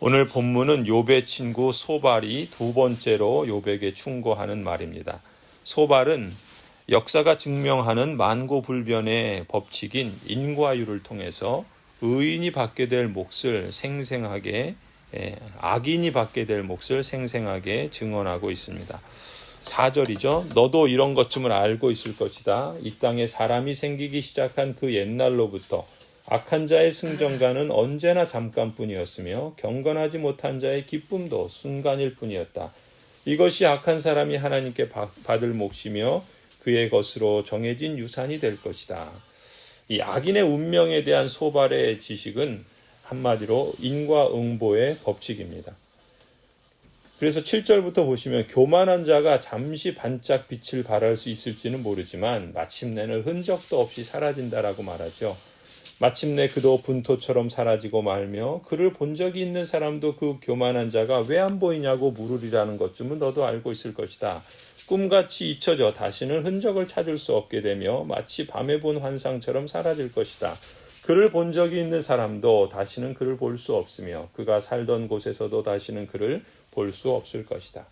오늘 본문은 욥의 친구 소발이 두 번째로 욥에게 충고하는 말입니다. 소발은 역사가 증명하는 만고불변의 법칙인 인과율을 통해서 의인이 받게 될 몫을 생생하게, 악인이 받게 될 몫을 생생하게 증언하고 있습니다. 4절이죠. 너도 이런 것쯤을 알고 있을 것이다. 이 땅에 사람이 생기기 시작한 그 옛날로부터 악한 자의 승전가는 언제나 잠깐뿐이었으며 경건하지 못한 자의 기쁨도 순간일 뿐이었다. 이것이 악한 사람이 하나님께 받을 몫이며 그의 것으로 정해진 유산이 될 것이다. 이 악인의 운명에 대한 소발의 지식은 한마디로 인과응보의 법칙입니다. 그래서 7절부터 보시면 교만한 자가 잠시 반짝 빛을 발할 수 있을지는 모르지만 마침내는 흔적도 없이 사라진다라고 말하죠. 마침내 그도 분토처럼 사라지고 말며 그를 본 적이 있는 사람도 그 교만한 자가 왜 안 보이냐고 물으리라는 것쯤은 너도 알고 있을 것이다. 꿈같이 잊혀져 다시는 흔적을 찾을 수 없게 되며 마치 밤에 본 환상처럼 사라질 것이다. 그를 본 적이 있는 사람도 다시는 그를 볼 수 없으며 그가 살던 곳에서도 다시는 그를 볼 수 없을 것이다.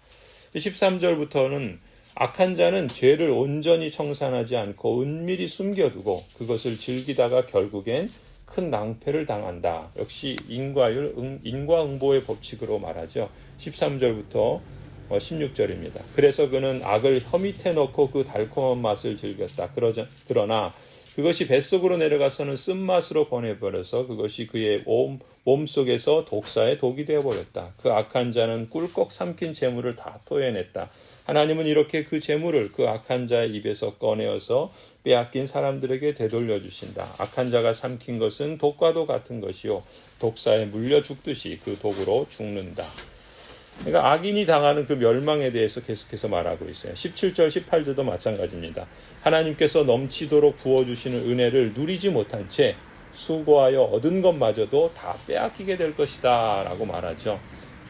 13절부터는 악한 자는 죄를 온전히 청산하지 않고 은밀히 숨겨두고 그것을 즐기다가 결국엔 큰 낭패를 당한다. 역시 인과응보의 법칙으로 말하죠. 13절부터 16절입니다. 그래서 그는 악을 혀 밑에 넣고 그 달콤한 맛을 즐겼다. 그러나 그것이 뱃속으로 내려가서는 쓴맛으로 보내버려서 그것이 그의 몸속에서 독사의 독이 되어버렸다. 그 악한 자는 꿀꺽 삼킨 재물을 다 토해냈다. 하나님은 이렇게 그 재물을 그 악한 자의 입에서 꺼내어서 빼앗긴 사람들에게 되돌려 주신다. 악한 자가 삼킨 것은 독과도 같은 것이요 독사에 물려 죽듯이 그 독으로 죽는다. 그러니까 악인이 당하는 그 멸망에 대해서 계속해서 말하고 있어요. 17절, 18절도 마찬가지입니다. 하나님께서 넘치도록 부어주시는 은혜를 누리지 못한 채 수고하여 얻은 것마저도 다 빼앗기게 될 것이다 라고 말하죠.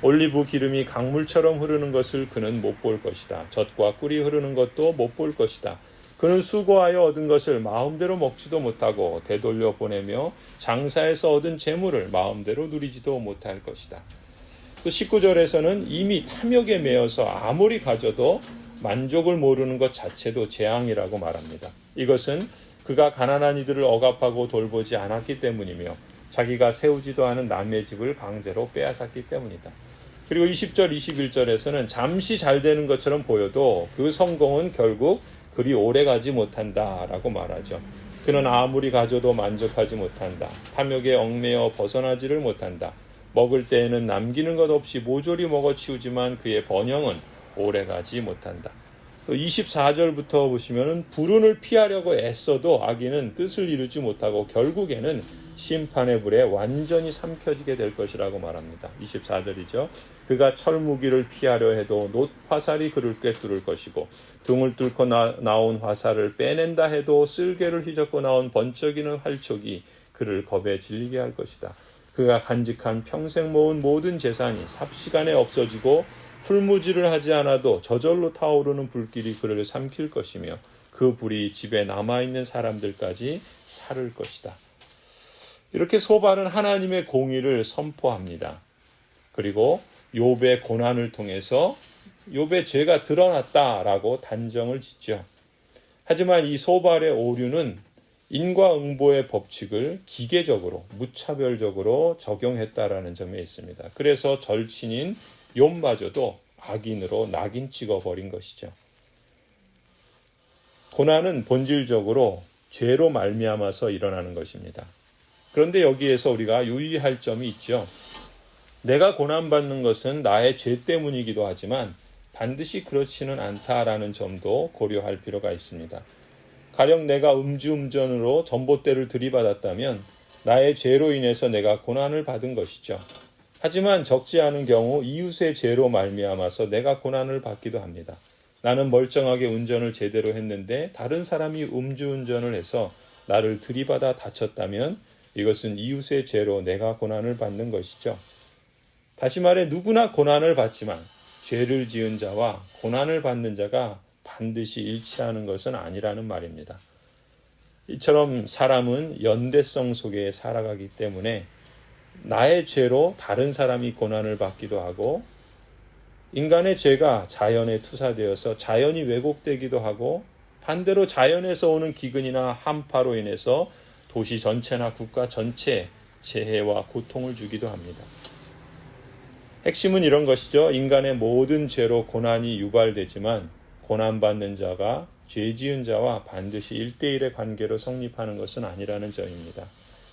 올리브 기름이 강물처럼 흐르는 것을 그는 못 볼 것이다. 젖과 꿀이 흐르는 것도 못 볼 것이다. 그는 수고하여 얻은 것을 마음대로 먹지도 못하고 되돌려 보내며 장사에서 얻은 재물을 마음대로 누리지도 못할 것이다. 또 19절에서는 이미 탐욕에 매여서 아무리 가져도 만족을 모르는 것 자체도 재앙이라고 말합니다. 이것은 그가 가난한 이들을 억압하고 돌보지 않았기 때문이며 자기가 세우지도 않은 남의 집을 강제로 빼앗았기 때문이다. 그리고 20절, 21절에서는 잠시 잘 되는 것처럼 보여도 그 성공은 결국 그리 오래 가지 못한다라고 말하죠. 그는 아무리 가져도 만족하지 못한다. 탐욕에 얽매여 벗어나지를 못한다. 먹을 때에는 남기는 것 없이 모조리 먹어치우지만 그의 번영은 오래가지 못한다. 또 24절부터 보시면은 불운을 피하려고 애써도 악인은 뜻을 이루지 못하고 결국에는 심판의 불에 완전히 삼켜지게 될 것이라고 말합니다. 24절이죠. 그가 철무기를 피하려 해도 놋 화살이 그를 꿰뚫을 것이고 등을 뚫고 나온 화살을 빼낸다 해도 쓸개를 휘젓고 나온 번쩍이는 활촉이 그를 겁에 질리게 할 것이다. 그가 간직한 평생 모은 모든 재산이 삽시간에 없어지고 풀무지를 하지 않아도 저절로 타오르는 불길이 그를 삼킬 것이며 그 불이 집에 남아있는 사람들까지 사를 것이다. 이렇게 소발은 하나님의 공의를 선포합니다. 그리고 욥의 고난을 통해서 욥의 죄가 드러났다라고 단정을 짓죠. 하지만 이 소발의 오류는 인과응보의 법칙을 기계적으로 무차별적으로 적용했다라는 점에 있습니다. 그래서 절친인 욥마저도 악인으로 낙인 찍어버린 것이죠. 고난은 본질적으로 죄로 말미암아서 일어나는 것입니다. 그런데 여기에서 우리가 유의할 점이 있죠. 내가 고난받는 것은 나의 죄 때문이기도 하지만 반드시 그렇지는 않다라는 점도 고려할 필요가 있습니다. 가령 내가 음주운전으로 전봇대를 들이받았다면 나의 죄로 인해서 내가 고난을 받은 것이죠. 하지만 적지 않은 경우 이웃의 죄로 말미암아서 내가 고난을 받기도 합니다. 나는 멀쩡하게 운전을 제대로 했는데 다른 사람이 음주운전을 해서 나를 들이받아 다쳤다면 이것은 이웃의 죄로 내가 고난을 받는 것이죠. 다시 말해 누구나 고난을 받지만 죄를 지은 자와 고난을 받는 자가 반드시 일치하는 것은 아니라는 말입니다. 이처럼 사람은 연대성 속에 살아가기 때문에 나의 죄로 다른 사람이 고난을 받기도 하고 인간의 죄가 자연에 투사되어서 자연이 왜곡되기도 하고 반대로 자연에서 오는 기근이나 한파로 인해서 도시 전체나 국가 전체에 재해와 고통을 주기도 합니다. 핵심은 이런 것이죠. 인간의 모든 죄로 고난이 유발되지만 고난받는 자가 죄 지은 자와 반드시 1대1의 관계로 성립하는 것은 아니라는 점입니다.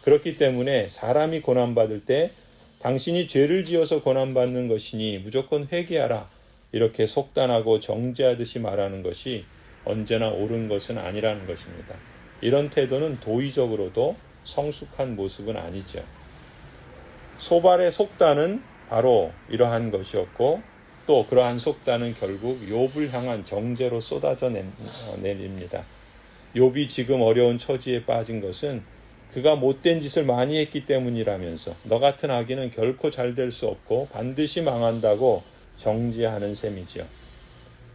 그렇기 때문에 사람이 고난받을 때 당신이 죄를 지어서 고난받는 것이니 무조건 회개하라 이렇게 속단하고 정죄하듯이 말하는 것이 언제나 옳은 것은 아니라는 것입니다. 이런 태도는 도의적으로도 성숙한 모습은 아니죠. 소발의 속단은 바로 이러한 것이었고 또 그러한 속단은 결국 욥을 향한 정죄로 쏟아져 내립니다. 욥이 지금 어려운 처지에 빠진 것은 그가 못된 짓을 많이 했기 때문이라면서 너 같은 악인은 결코 잘 될 수 없고 반드시 망한다고 정죄하는 셈이지요.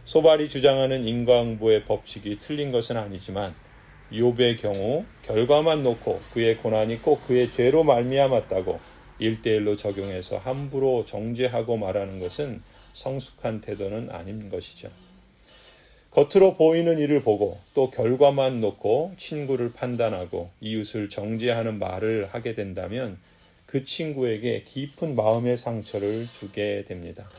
소발이 주장하는 인과응보의 법칙이 틀린 것은 아니지만 욥의 경우 결과만 놓고 그의 고난이 꼭 그의 죄로 말미암았다고 1대1로 적용해서 함부로 정죄하고 말하는 것은 성숙한 태도는 아닌 것이죠. 겉으로 보이는 일을 보고 또 결과만 놓고 친구를 판단하고 이웃을 정죄하는 말을 하게 된다면 그 친구에게 깊은 마음의 상처를 주게 됩니다.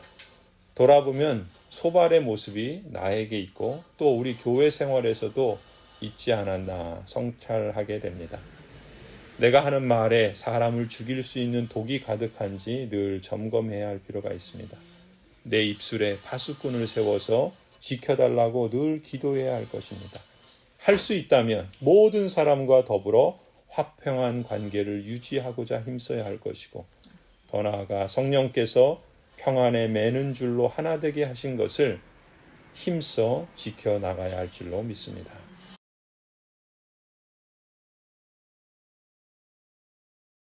돌아보면 소발의 모습이 나에게 있고 또 우리 교회 생활에서도 있지 않았나 성찰하게 됩니다. 내가 하는 말에 사람을 죽일 수 있는 독이 가득한지 늘 점검해야 할 필요가 있습니다. 내 입술에 파수꾼을 세워서 지켜달라고 늘 기도해야 할 것입니다. 할 수 있다면 모든 사람과 더불어 화평한 관계를 유지하고자 힘써야 할 것이고 더 나아가 성령께서 평안에 매는 줄로 하나 되게 하신 것을 힘써 지켜나가야 할 줄로 믿습니다.